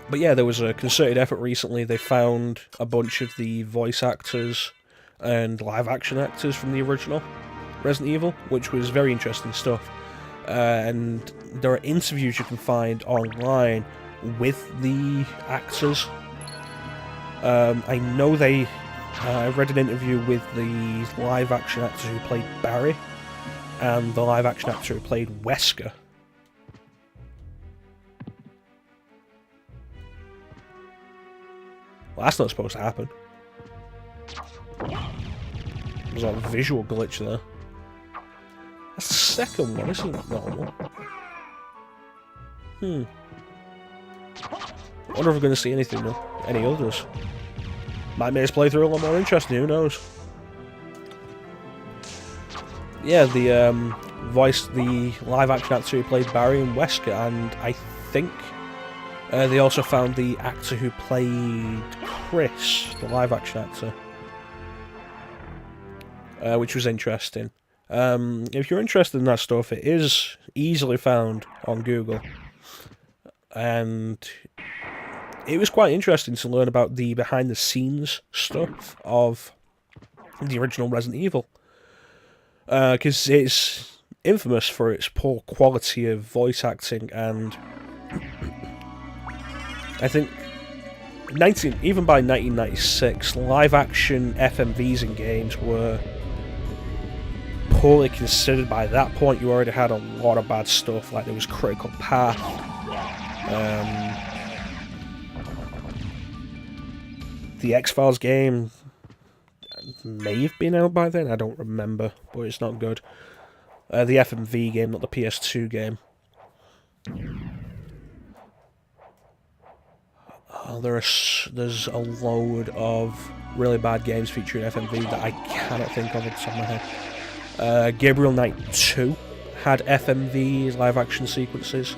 But yeah, there was a concerted effort recently. They found a bunch of the voice actors and live action actors from the original Resident Evil, which was very interesting stuff. And there are interviews you can find online with the actors. I know I read an interview with the live action actor who played Barry and the live action actor who played Wesker. Well, that's not supposed to happen. There's a visual glitch there. That's the second one, isn't it? Normal. I wonder if we're going to see anything though. Any others. Might make this playthrough a lot more interesting, who knows? Yeah, the live action actor who played Barry and Wesker, and I think they also found the actor who played Chris, the live action actor, which was interesting. If you're interested in that stuff, it is easily found on Google, and it was quite interesting to learn about the behind-the-scenes stuff of the original Resident Evil, because it's infamous for its poor quality of voice acting, and I think even by 1996, live-action FMVs in games were poorly considered. By that point, you already had a lot of bad stuff, like there was Critical Path, the X-Files game may have been out by then, I don't remember, but it's not good. The FMV game, not the PS2 game. Oh, there's a load of really bad games featuring FMV that I cannot think of off the top of my head. Gabriel Knight 2 had FMV live action sequences.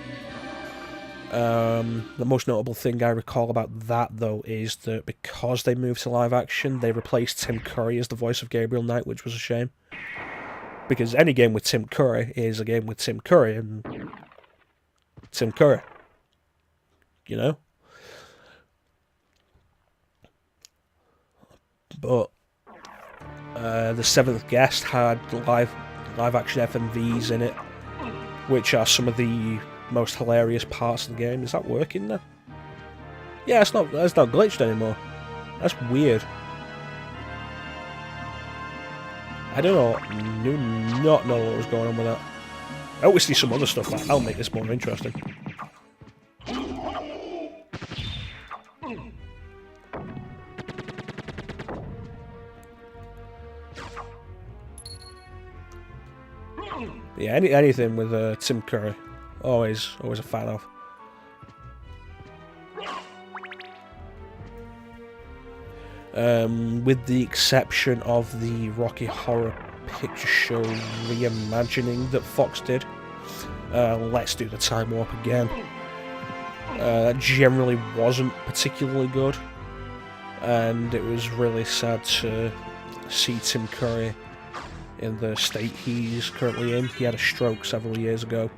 The most notable thing I recall about that, though, is that because they moved to live action, they replaced Tim Curry as the voice of Gabriel Knight, which was a shame. Because any game with Tim Curry is a game with Tim Curry, and Tim Curry. You know? But the Seventh Guest had live action FMVs in it, which are some of the most hilarious parts of the game. Is that working now? Yeah, it's not glitched anymore. That's weird. I do not know what was going on with that. I always see some other stuff like that'll make this more interesting. Yeah, anything with Tim Curry, always a fan of. With the exception of the Rocky Horror Picture Show reimagining that Fox did. Let's do the Time Warp again. That generally wasn't particularly good, and it was really sad to see Tim Curry in the state he's currently in. He had a stroke several years ago.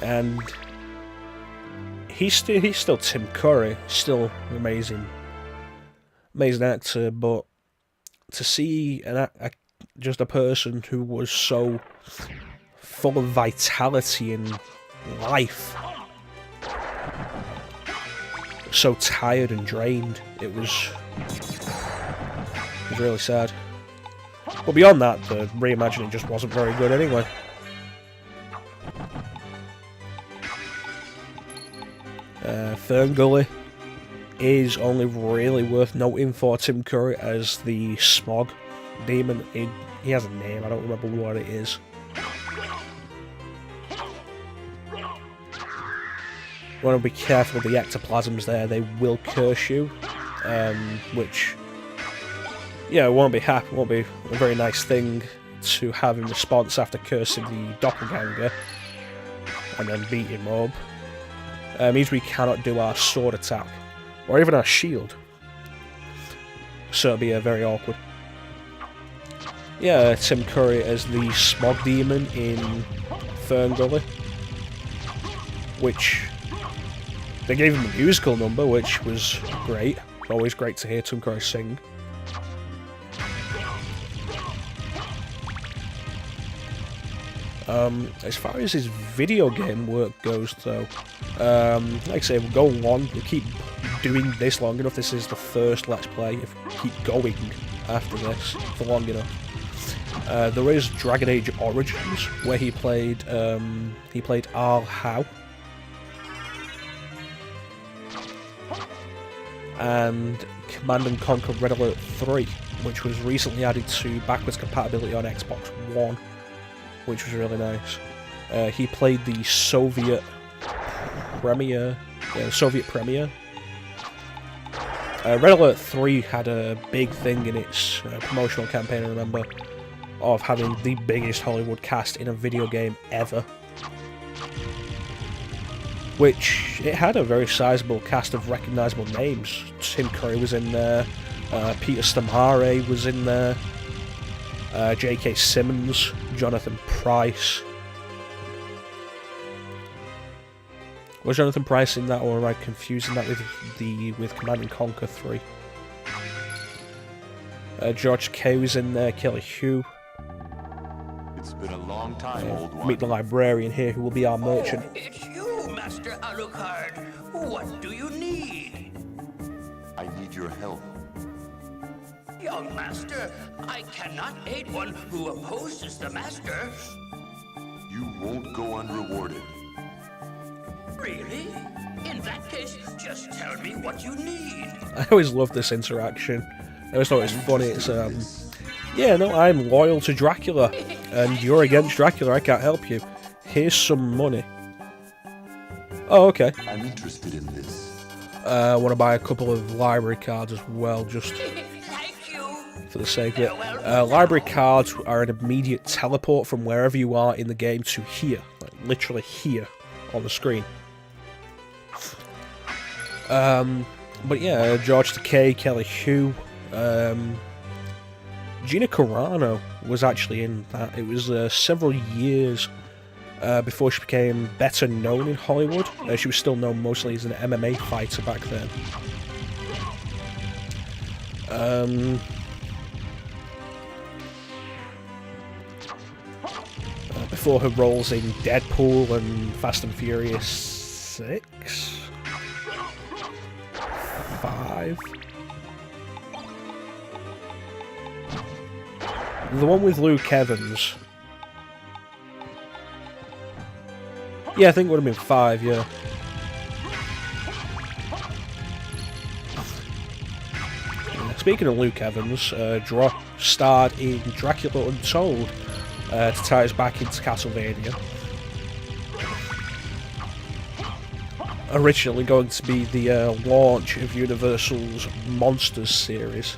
And he's still Tim Curry, still amazing actor, but to see just a person who was so full of vitality and life, so tired and drained, it was really sad. But beyond that, the reimagining just wasn't very good anyway. Ferngully is only really worth noting for Tim Curry as the Smog Demon. He has a name, I don't remember what it is. You want to be careful with the ectoplasms there, they will curse you, which, yeah, won't be a very nice thing to have in response after cursing the doppelganger and then beat him up. Means we cannot do our sword attack, or even our shield, so it'll be very awkward. Yeah, Tim Curry as the Smog Demon in Fern Gully, which they gave him a musical number, which was great. Always great to hear Tim Curry sing. As far as his video game work goes, though, like I say, we'll go on. We'll keep doing this long enough. This is the first Let's Play. If we keep going after this for long enough, there is Dragon Age Origins, where he played Arl Howe, and Command & Conquer Red Alert 3, which was recently added to backwards compatibility on Xbox One, which was really nice. He played the Soviet Premier. Red Alert 3 had a big thing in its promotional campaign, I remember, of having the biggest Hollywood cast in a video game ever. Which, it had a very sizable cast of recognisable names. Tim Curry was in there, Peter Stormare was in there, J.K. Simmons, Jonathan Pryce. Was Jonathan Pryce in that, or am I confusing that with Command & Conquer 3? George Kay was in there, Kelly Hugh. It's been a long time, old one. Meet the librarian here, who will be our merchant. Oh, it's you, Master Alucard. What do you need? I need your help. Young Master, I cannot aid one who opposes the Master. You won't go unrewarded. Really? In that case, just tell me what you need. I always love this interaction. I always thought it was funny. It's, yeah, no, I'm loyal to Dracula, and you're against Dracula, I can't help you. Here's some money. Oh, okay. I'm interested in this. I want to buy a couple of library cards as well, just for the sake of it. Library cards are an immediate teleport from wherever you are in the game to here. Like, literally here on the screen. But yeah, George Takei, Kelly Hugh, Gina Carano was actually in that. It was several years before she became better known in Hollywood. She was still known mostly as an MMA fighter back then. Before her roles in Deadpool and Fast and Furious 6? 5? The one with Luke Evans. Yeah, I think it would have been 5, yeah. Speaking of Luke Evans, Draw starred in Dracula Untold to tie us back into Castlevania. Originally going to be the launch of Universal's Monsters series.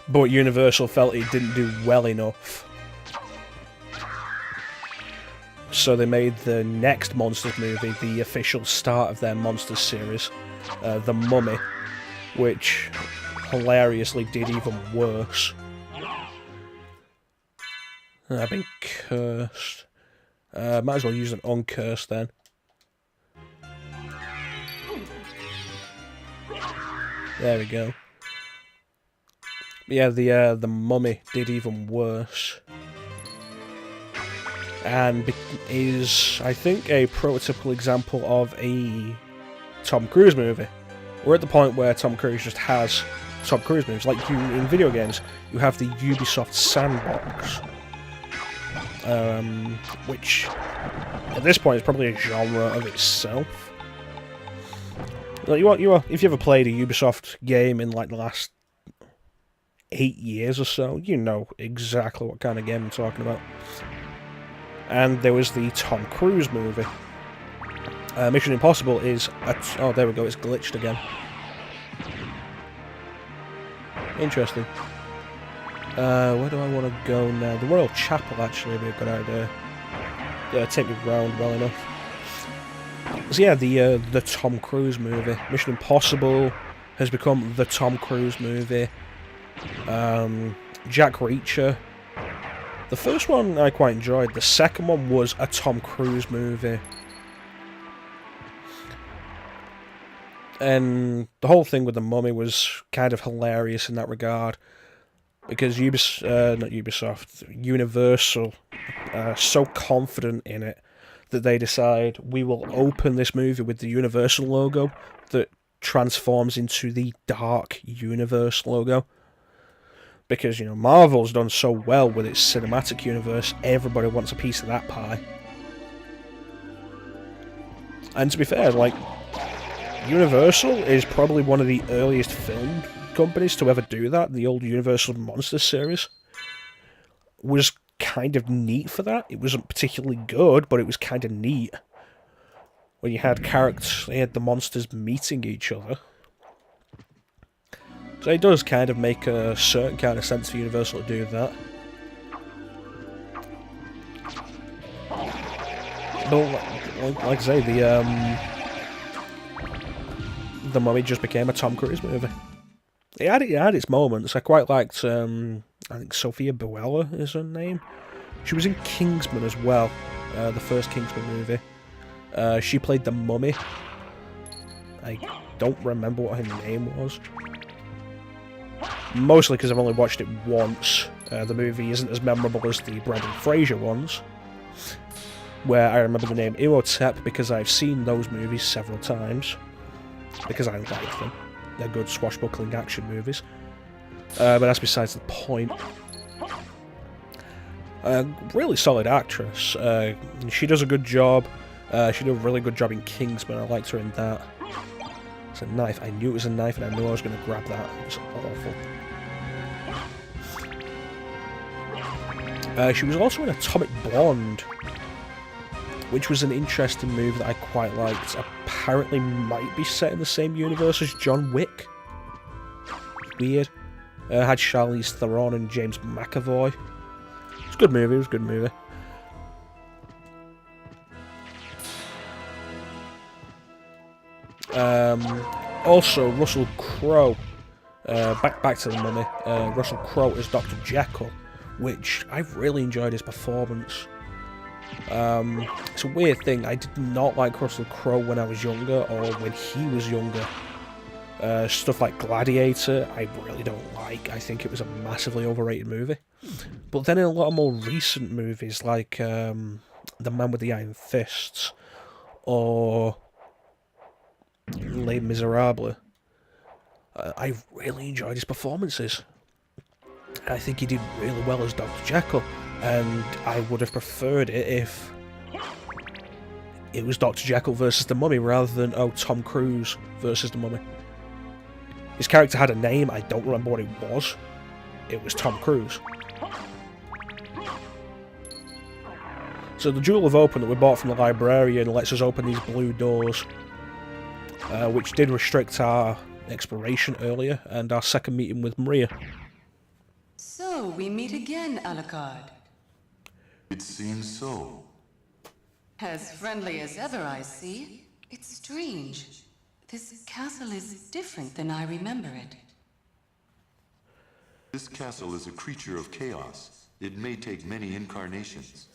But Universal felt it didn't do well enough. So they made the next Monsters movie the official start of their Monsters series, The Mummy, which hilariously did even worse. I've been cursed. Might as well use an uncursed then. There we go. Yeah, the Mummy did even worse. And is, I think, a prototypical example of a Tom Cruise movie. We're at the point where Tom Cruise just has Tom Cruise movies. Like you in video games, you have the Ubisoft Sandbox. Which, at this point, is probably a genre of itself. Like if you ever played a Ubisoft game in like the last 8 years or so, you know exactly what kind of game I'm talking about. And there was the Tom Cruise movie. Mission Impossible is... oh, there we go, it's glitched again. Interesting. Where do I want to go now? The Royal Chapel actually would be a good idea. Yeah, take me round well enough. So yeah, the Tom Cruise movie. Mission Impossible has become the Tom Cruise movie. Jack Reacher. The first one I quite enjoyed. The second one was a Tom Cruise movie. And the whole thing with The Mummy was kind of hilarious in that regard. Because Universal are so confident in it that they decide, we will open this movie with the Universal logo that transforms into the Dark Universe logo. Because, Marvel's done so well with its cinematic universe, everybody wants a piece of that pie. And to be fair, Universal is probably one of the earliest film companies to ever do that. The old Universal Monsters series was kind of neat for that. It wasn't particularly good, but it was kind of neat. When you had the monsters meeting each other. So it does kind of make a certain kind of sense for Universal to do that. But like I say, the Mummy just became a Tom Cruise movie. It had its moments. I quite liked, I think Sophia Barela is her name. She was in Kingsman as well, the first Kingsman movie. She played the Mummy. I don't remember what her name was. Mostly because I've only watched it once. The movie isn't as memorable as the Brendan Fraser ones, where I remember the name Imhotep because I've seen those movies several times. Because I like them. They're good swashbuckling action movies. But that's besides the point. Really solid actress. She does a good job. She did a really good job in Kingsman. I liked her in that. It's a knife. I knew it was a knife and I knew I was going to grab that. It's awful. She was also in Atomic Blonde, which was an interesting movie that I quite liked. Apparently might be set in the same universe as John Wick. Weird. Had Charlize Theron and James McAvoy. It's a good movie, Also, Russell Crowe. Back to the Mummy. Russell Crowe as Dr. Jekyll, which I really enjoyed his performance. It's a weird thing. I did not like Russell Crowe when I was younger, or when he was younger. Stuff like Gladiator, I really don't like. I think it was a massively overrated movie. But then in a lot of more recent movies, like The Man with the Iron Fists, or Les Miserables, I really enjoyed his performances. I think he did really well as Dr. Jekyll, and I would have preferred it if it was Dr. Jekyll versus the Mummy rather than, Tom Cruise versus the Mummy. His character had a name, I don't remember what it was. It was Tom Cruise. So the Jewel of Open that we bought from the librarian lets us open these blue doors, which did restrict our exploration earlier, and our second meeting with Maria. So, we meet again, Alucard. It seems so. As friendly as ever, I see. It's strange. This castle is different than I remember it. This castle is a creature of chaos. It may take many incarnations.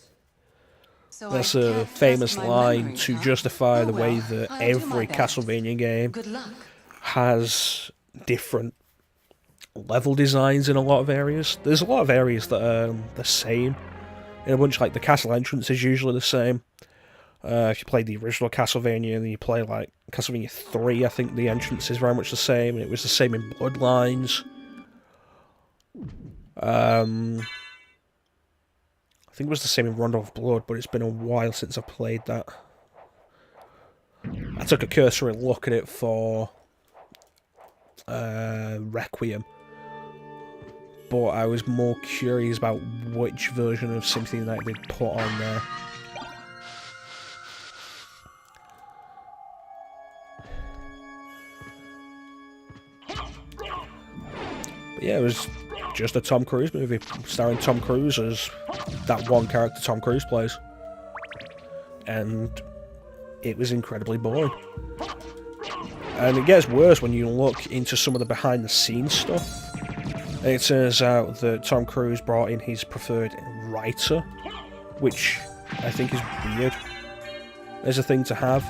So That's I a can't famous trust my line memory, to huh? justify Oh, the way well, that I'll do my every best. Castlevania game Good luck. has different level designs in a lot of areas. There's a lot of areas that are the same. In a bunch, like the castle entrance is usually the same. If you play the original Castlevania and then you play like Castlevania 3, I think the entrance is very much the same, and it was the same in Bloodlines. I think it was the same in Rondo of Blood, but it's been a while since I've played that. I took a cursory look at it for Requiem, but I was more curious about which version of Symphony that they'd put on there. But yeah, it was just a Tom Cruise movie, starring Tom Cruise as that one character Tom Cruise plays. And it was incredibly boring. And it gets worse when you look into some of the behind-the-scenes stuff. It turns out that Tom Cruise brought in his preferred writer, which I think is weird as a thing to have,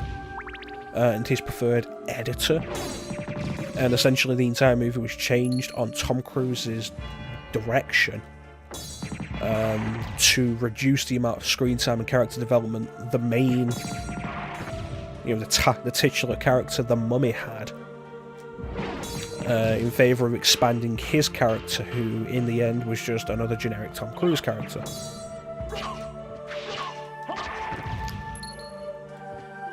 and his preferred editor. And essentially the entire movie was changed on Tom Cruise's direction to reduce the amount of screen time and character development the main, the titular character, the Mummy, had, in favour of expanding his character, who in the end was just another generic Tom Cruise character.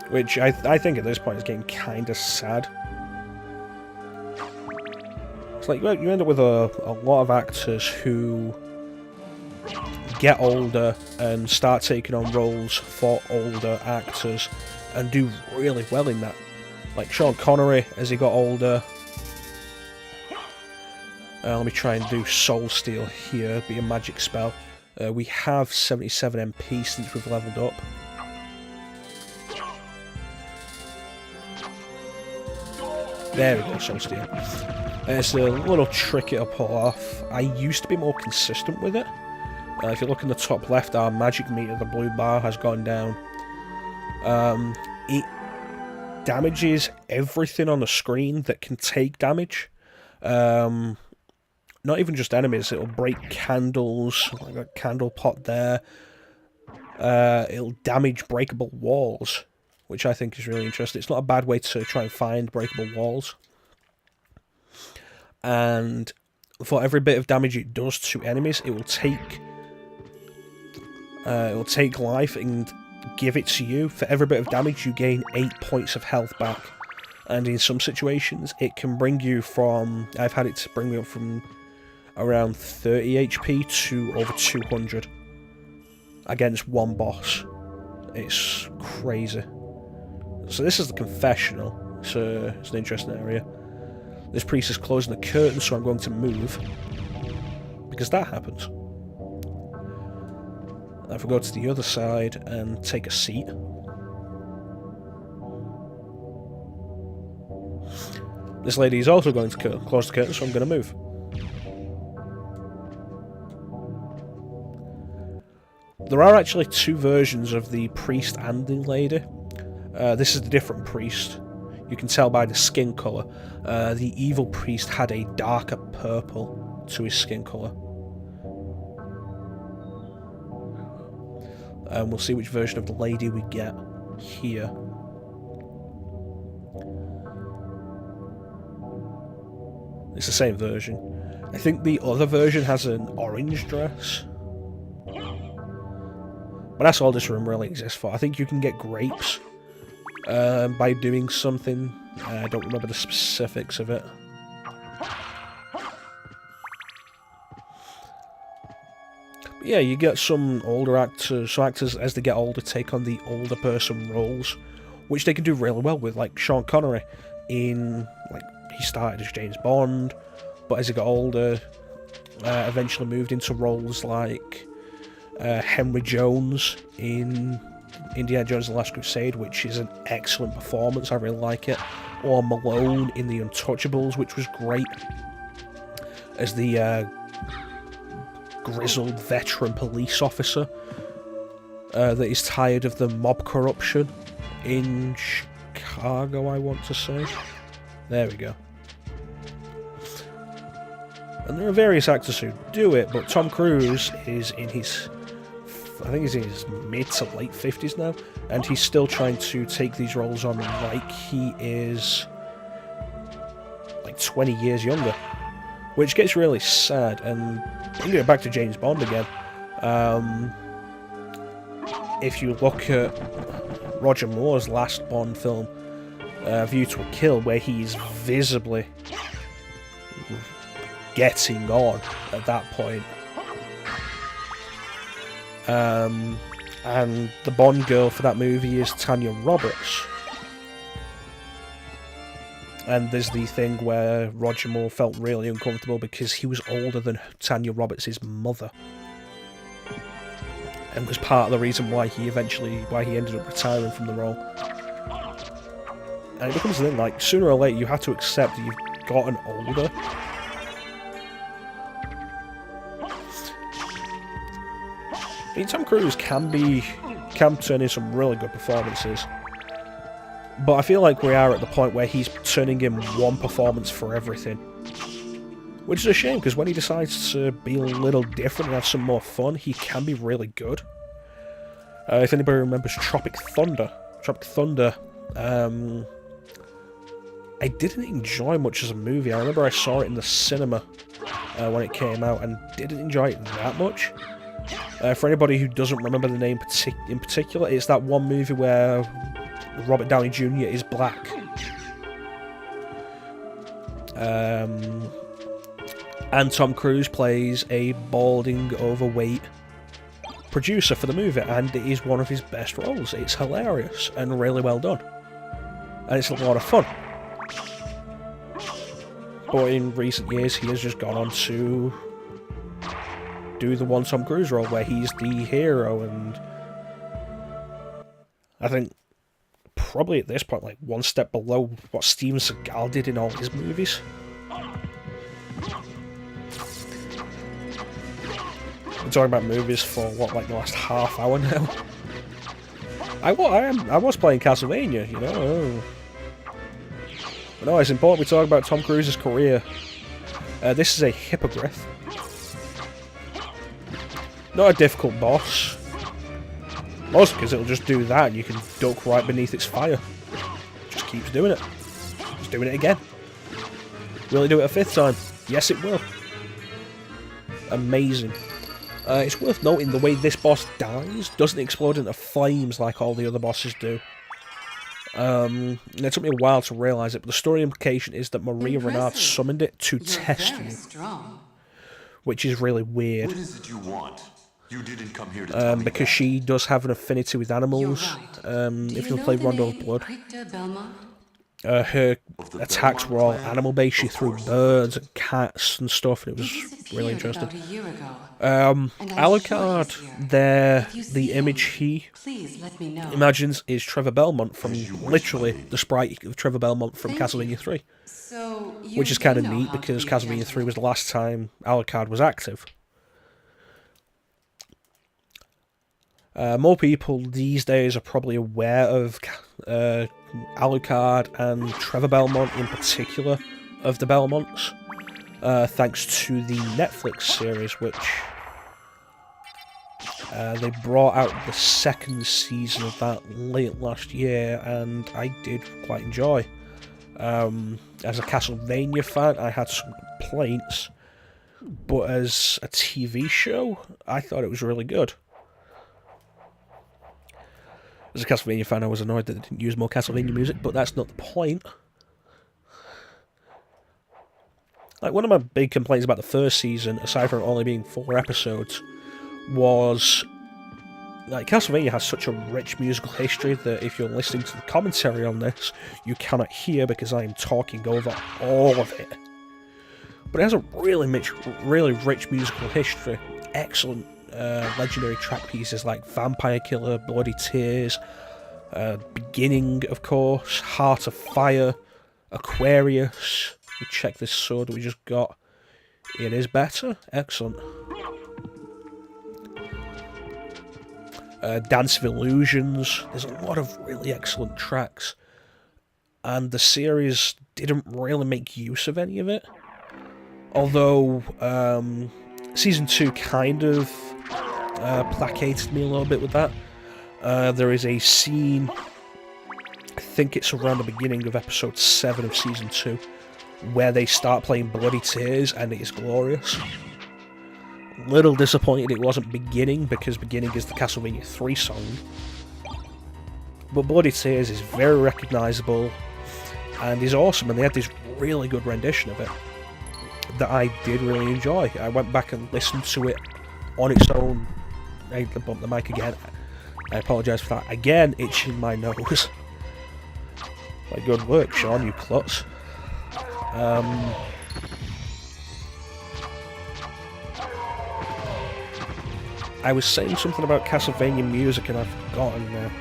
Which I think at this point is getting kind of sad. It's like you end up with a lot of actors who get older and start taking on roles for older actors and do really well in that. Like Sean Connery as he got older. Let me try and do Soul Steal here, be a magic spell. We have 77 MP since we've leveled up. There we go, Soul Steal. It's a little tricky to pull off. I used to be more consistent with it. If you look in the top left, our magic meter, the blue bar, has gone down. It damages everything on the screen that can take damage. Not even just enemies, it'll break candles, like a candle pot there. It'll damage breakable walls, which I think is really interesting. It's not a bad way to try and find breakable walls. And for every bit of damage it does to enemies, it will take life and give it to you. For every bit of damage, you gain 8 points of health back. And in some situations, it can bring you from... I've had it to bring me up from around 30 HP to over 200 against one boss. It's crazy. So this is the confessional. It's an interesting area. This priest is closing the curtain, so I'm going to move. Because that happens. If we go to the other side and take a seat. This lady is also going to close the curtain, so I'm going to move. There are actually two versions of the priest and the lady. This is the different priest. You can tell by the skin colour. The evil priest had a darker purple to his skin colour. And we'll see which version of the lady we get here. It's the same version. I think the other version has an orange dress. But that's all this room really exists for. I think you can get grapes by doing something. I don't remember the specifics of it. But yeah, you get some older actors. So actors, as they get older, take on the older person roles, which they can do really well with. Like Sean Connery in... he started as James Bond, but as he got older, eventually moved into roles like Henry Jones in Indiana Jones and the Last Crusade, which is an excellent performance, I really like it. Or Malone in The Untouchables, which was great, as the grizzled veteran police officer that is tired of the mob corruption in Chicago, I want to say. There we go. And there are various actors who do it, but Tom Cruise is in his... I think he's in his mid to late 50s now, and he's still trying to take these roles on like he is... 20 years younger. Which gets really sad, and bringing it back to James Bond again, if you look at Roger Moore's last Bond film, View to a Kill, where he's visibly getting on at that point. And the Bond girl for that movie is Tanya Roberts. And there's the thing where Roger Moore felt really uncomfortable because he was older than Tanya Roberts' mother. And was part of the reason why he ended up retiring from the role. And it becomes the thing, like, sooner or later you have to accept that you've gotten older. I mean, Tom Cruise can turn in some really good performances, but I feel like we are at the point where he's turning in one performance for everything, which is a shame, because when he decides to be a little different and have some more fun, he can be really good. If anybody remembers Tropic Thunder, I didn't enjoy much as a movie. I remember I saw it in the cinema when it came out and didn't enjoy it that much. For anybody who doesn't remember the name in particular, it's that one movie where Robert Downey Jr. is black. And Tom Cruise plays a balding, overweight producer for the movie, and it is one of his best roles. It's hilarious and really well done, and it's a lot of fun. But in recent years, he has just gone on to do the one Tom Cruise role where he's the hero, and I think probably at this point, like, one step below what Steven Seagal did in all his movies. We're talking about movies for what, like the last half hour now. I was playing Castlevania, you know. But no, it's important we talk about Tom Cruise's career. This is a Hippogriff. Not a difficult boss. Mostly because it'll just do that and you can duck right beneath its fire. Just keeps doing it. Just doing it again. Will it do it a fifth time? Yes, it will. Amazing. It's worth noting the way this boss dies doesn't explode into flames like all the other bosses do. And it took me a while to realise it, but the story implication is that Maria Renard summoned it to test you. Strong. Which is really weird. What is it you want? You didn't come here to tell me because that. she does have an affinity with animals. If you play Rondo of Blood. Her attacks were all animal-based. She threw birds and cats and stuff, and it was really interesting. Alucard, the image he imagines is Trevor Belmont from, literally, the sprite of Trevor Belmont from Castlevania 3. Which is kind of neat, because Castlevania 3 was the last time Alucard was active. More people these days are probably aware of Alucard and Trevor Belmont in particular, of the Belmonts, thanks to the Netflix series, which they brought out the second season of that late last year, and I did quite enjoy. As a Castlevania fan, I had some complaints, but as a TV show, I thought it was really good. As a Castlevania fan, I was annoyed that they didn't use more Castlevania music, but that's not the point. Like, one of my big complaints about the first season, aside from it only being 4 episodes, was like, Castlevania has such a rich musical history that if you're listening to the commentary on this, you cannot hear because I am talking over all of it. But it has a really rich musical history. Excellent legendary track pieces like Vampire Killer, Bloody Tears, Beginning, of course, Heart of Fire, Aquarius. We check this sword that we just got. It is better. Excellent. Dance of Illusions. There's a lot of really excellent tracks, and the series didn't really make use of any of it. Although Season 2 kind of placated me a little bit with that. There is a scene, I think it's around the beginning of episode 7 of Season 2, where they start playing Bloody Tears, and it is glorious. Little disappointed it wasn't Beginning, because Beginning is the Castlevania 3 song. But Bloody Tears is very recognisable, and is awesome, and they had this really good rendition of it that I did really enjoy. I went back and listened to it on its own. I bumped the mic again. I apologise for that. Again, itching my nose. Like, good work, Shaun, you klutz. I was saying something about Castlevania music and I've forgotten now.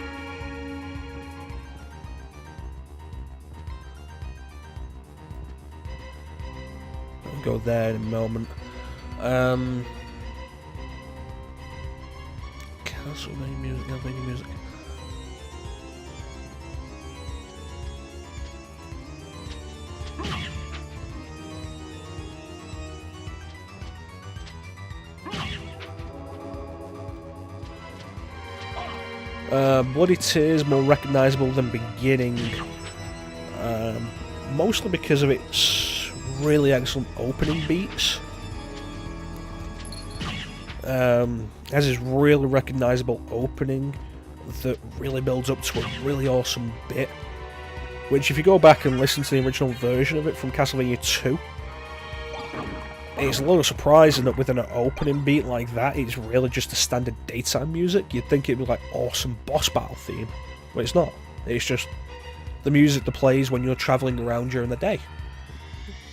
I'll go there in a moment. Castlevania music. Bloody Tears more recognisable than Beginning, mostly because of its really excellent opening beats. Has this really recognisable opening that really builds up to a really awesome bit, which if you go back and listen to the original version of it from Castlevania 2, it's a little surprising that with an opening beat like that, it's really just a standard daytime music. You'd think it'd be like awesome boss battle theme, but it's not. It's just the music that plays when you're travelling around during the day,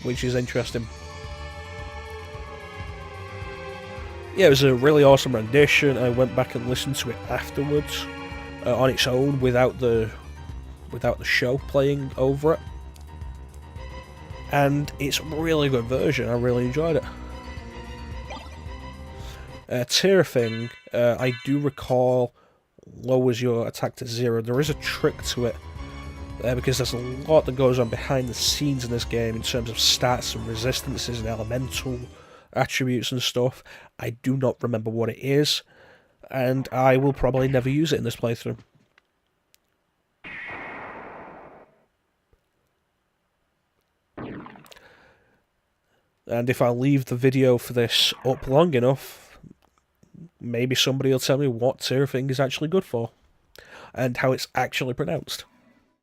which is interesting. Yeah, it was a really awesome rendition. I went back and listened to it afterwards on its own without the show playing over it. And it's a really good version. I really enjoyed it. Tear-Thing, I do recall lowers your attack to 0. There is a trick to it, because there's a lot that goes on behind the scenes in this game in terms of stats and resistances and elemental attributes and stuff. I do not remember what it is, and I will probably never use it in this playthrough. And if I leave the video for this up long enough, maybe somebody will tell me what Tear-Thing is actually good for, and how it's actually pronounced.